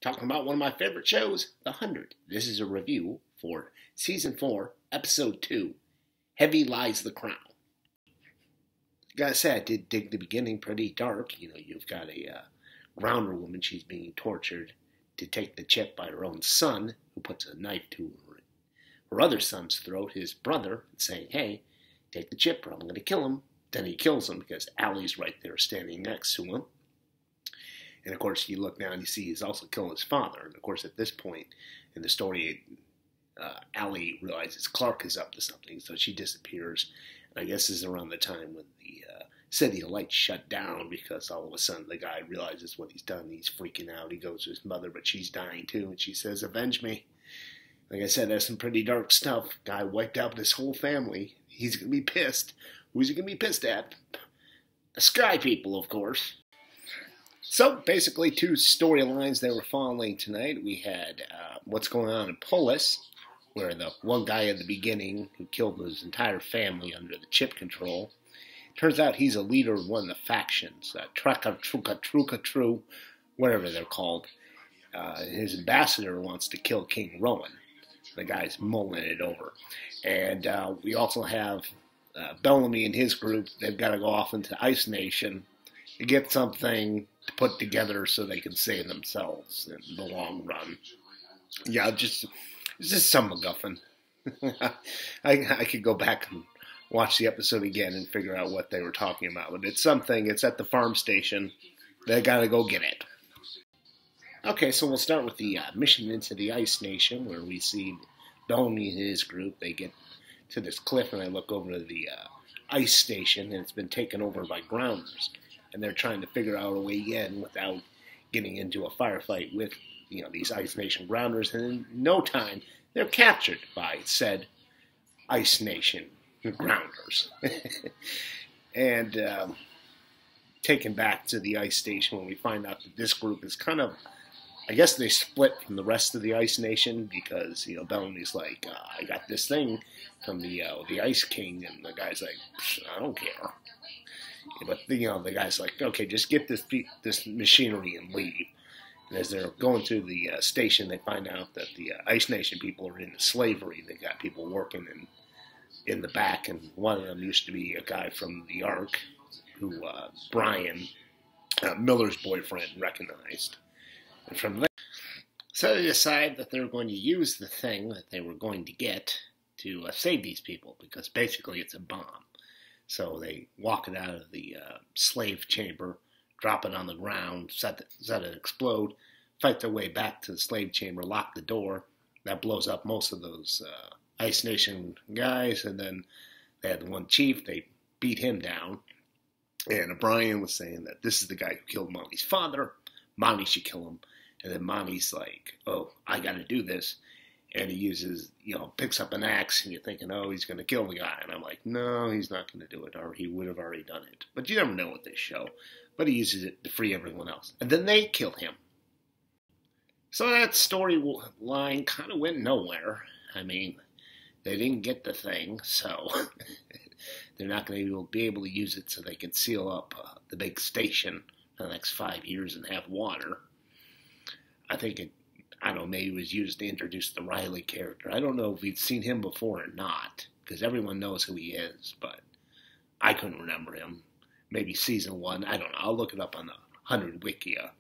talking about one of my favorite shows, The 100. This is a review for Season 4, Episode 2, Heavy Lies the Crown. Gotta say, I did dig the beginning pretty dark. You've got a grounder woman, she's being tortured to take the chip by her own son, who puts a knife to her other son's throat, his brother, saying, hey, take the chip or I'm going to kill him. Then he kills him because Allie's right there standing next to him. And of course, you look down and you see he's also killing his father. And of course, at this point in the story, Allie realizes Clark is up to something, so she disappears. And I guess this is around the time when the city lights shut down because all of a sudden the guy realizes what he's done. He's freaking out. He goes to his mother, but she's dying too. And she says, avenge me. Like I said, that's some pretty dark stuff. Guy wiped out this whole family. He's going to be pissed. Who's he going to be pissed at? The Sky People, of course. So, basically, two storylines that we're following tonight. We had what's going on in Polis, where the one guy at the beginning who killed his entire family under the chip control, turns out he's a leader of one of the factions, Truca, whatever they're called. His ambassador wants to kill King Rowan. The guy's mulling it over. And we also have Bellamy and his group. They've got to go off into Ice Nation to get something to put together so they can save themselves in the long run. Yeah, it's just some MacGuffin. I could go back and watch the episode again and figure out what they were talking about. But it's something. It's at the farm station. They got to go get it. Okay, so we'll start with the mission into the Ice Nation, where we see Bellamy and his group. They get to this cliff, and I look over to the ice station, and it's been taken over by grounders. And they're trying to figure out a way in without getting into a firefight with these Ice Nation grounders. And in no time, they're captured by said Ice Nation grounders. And taken back to the ice station when we find out that this group is kind of, I guess they split from the rest of the Ice Nation because, Bellamy's like, I got this thing from the Ice King, and the guy's like, I don't care. But, the guy's like, okay, just get this machinery and leave. And as they're going through the station, they find out that the Ice Nation people are into slavery. They got people working in the back, and one of them used to be a guy from the Ark who Brian, Miller's boyfriend, recognized. And from there, so they decide that they're going to use the thing that they were going to get to save these people, because basically it's a bomb. So they walk it out of the slave chamber, drop it on the ground, set it explode, fight their way back to the slave chamber, lock the door. That blows up most of those Ice Nation guys, and then they had the one chief, they beat him down. And O'Brien was saying that this is the guy who killed Monty's father. Monty should kill him. And then Monty's like, oh, I got to do this. And he uses, picks up an axe, and you're thinking, oh, he's going to kill the guy. And I'm like, no, he's not going to do it, or he would have already done it. But you never know with this show. But he uses it to free everyone else. And then they kill him. So that storyline kind of went nowhere. I mean, they didn't get the thing, so they're not going to be able to use it so they can seal up the big station for the next 5 years and have water. I think maybe it was used to introduce the Riley character. I don't know if we'd seen him before or not, because everyone knows who he is, but I couldn't remember him. Maybe season 1, I don't know. I'll look it up on the 100 Wikia.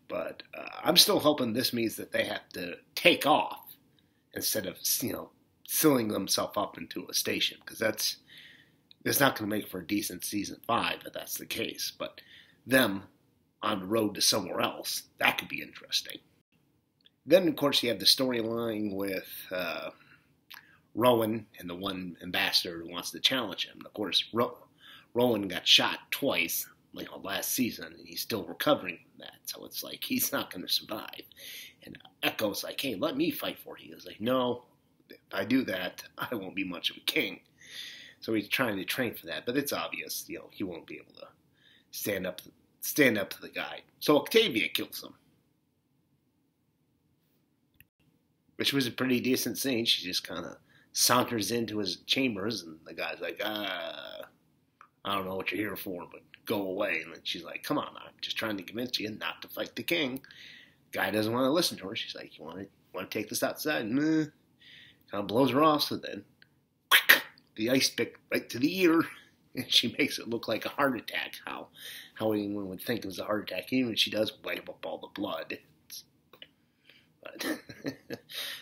But I'm still hoping this means that they have to take off instead of, sealing themselves up into a station, because that's not going to make for a decent season 5 if that's the case. But them on the road to somewhere else, that could be interesting. Then, of course, you have the storyline with Rowan and the one ambassador who wants to challenge him. Of course, Rowan got shot twice, last season, and he's still recovering from that. So it's like he's not going to survive. And Echo's like, hey, let me fight for you. He's like, no, if I do that, I won't be much of a king. So he's trying to train for that, but it's obvious, he won't be able to stand up to the guy. So Octavia kills him, which was a pretty decent scene. She just kind of saunters into his chambers, and the guy's like, I don't know what you're here for, but go away. And then she's like, come on, I'm just trying to convince you not to fight the king. Guy doesn't want to listen to her. She's like, you want to take this outside? Nah. Kind of blows her off, so then the ice pick right to the ear, and she makes it look like a heart attack. How anyone would think it was a heart attack, even when she does wipe up all the blood. But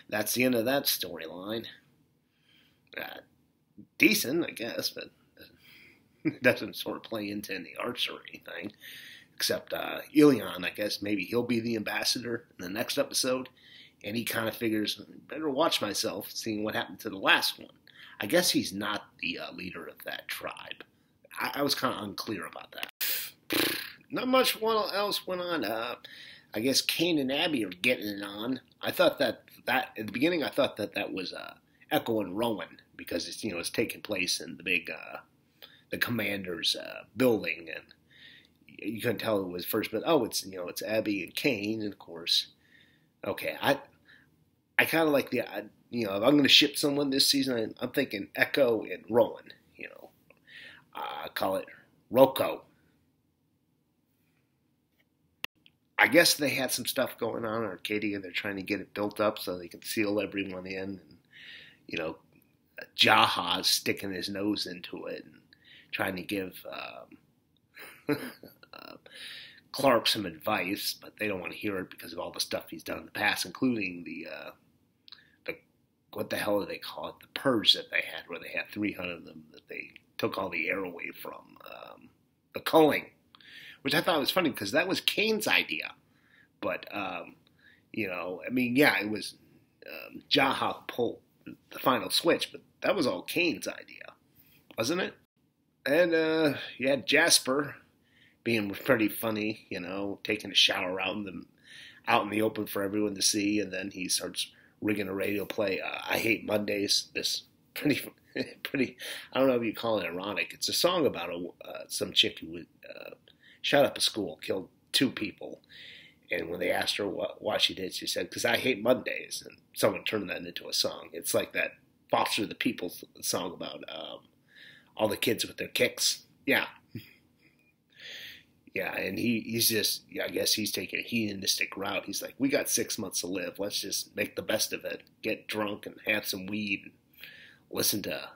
that's the end of that storyline. Decent, I guess, but it doesn't sort of play into any arcs or anything. Except Illian, I guess maybe he'll be the ambassador in the next episode. And he kind of figures, better watch myself, seeing what happened to the last one. I guess he's not the leader of that tribe. I was kind of unclear about that. Not much else went on. I guess Kane and Abby are getting it on. I thought that at the beginning, I thought that was Echo and Rowan, because it's taking place in the big the commander's building, and you couldn't tell it was first, but it's Abby and Kane, and of course, okay, I kind of like the, if I'm going to ship someone this season, I'm thinking Echo and Rowan, call it Rocco. I guess they had some stuff going on in Arcadia. They're trying to get it built up so they can seal everyone in, and, Jaha's sticking his nose into it and trying to give Clark some advice, but they don't want to hear it because of all the stuff he's done in the past, including the what the hell do they call it? The purge that they had, where they had 300 of them that they took all the air away from. The culling, which I thought was funny because that was Kane's idea. But, it was Jaha who pulled the final switch, but that was all Kane's idea, wasn't it? And you had Jasper being pretty funny, taking a shower out in the open for everyone to see, and then he starts rigging a radio play. I Hate Mondays. This pretty. I don't know if you call it ironic. It's a song about some chick who shot up a school, killed 2 people, and when they asked her why she did, she said, "Because I hate Mondays," and someone turned that into a song. It's like that Foster the People song about all the kids with their kicks. Yeah. Yeah, and he's just, I guess he's taking a hedonistic route. He's like, we got 6 months to live. Let's just make the best of it. Get drunk and have some weed and listen to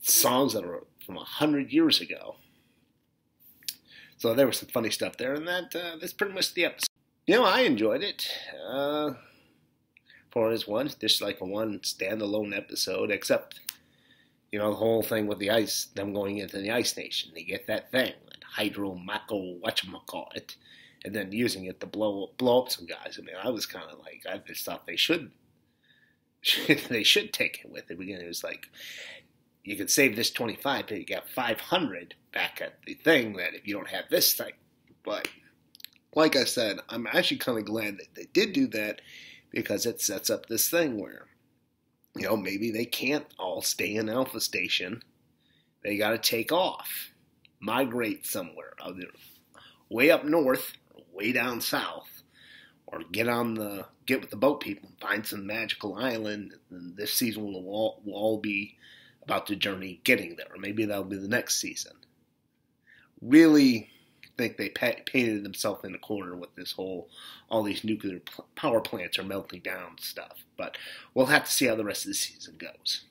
songs that are from 100 years ago. So there was some funny stuff there, and that's pretty much the episode. I enjoyed it. For this one, just like a one standalone episode, except, the whole thing with the ice, them going into the Ice Nation. They get that thing, that hydro-mako, whatchamacallit, and then using it to blow up some guys. I mean, I was kind of like, I just thought they should take it with it. Again, it was like, you could save this 25, but you got 500 back at the thing that if you don't have this thing. But, like I said, I'm actually kind of glad that they did do that, because it sets up this thing where, maybe they can't all stay in Alpha Station. They got to take off, migrate somewhere, either way up north, or way down south, or get with the boat people and find some magical island. And this season will all be about the journey getting there. Or maybe that'll be the next season. Really think they painted themselves in a corner with this all these nuclear power plants are melting down stuff. But we'll have to see how the rest of the season goes.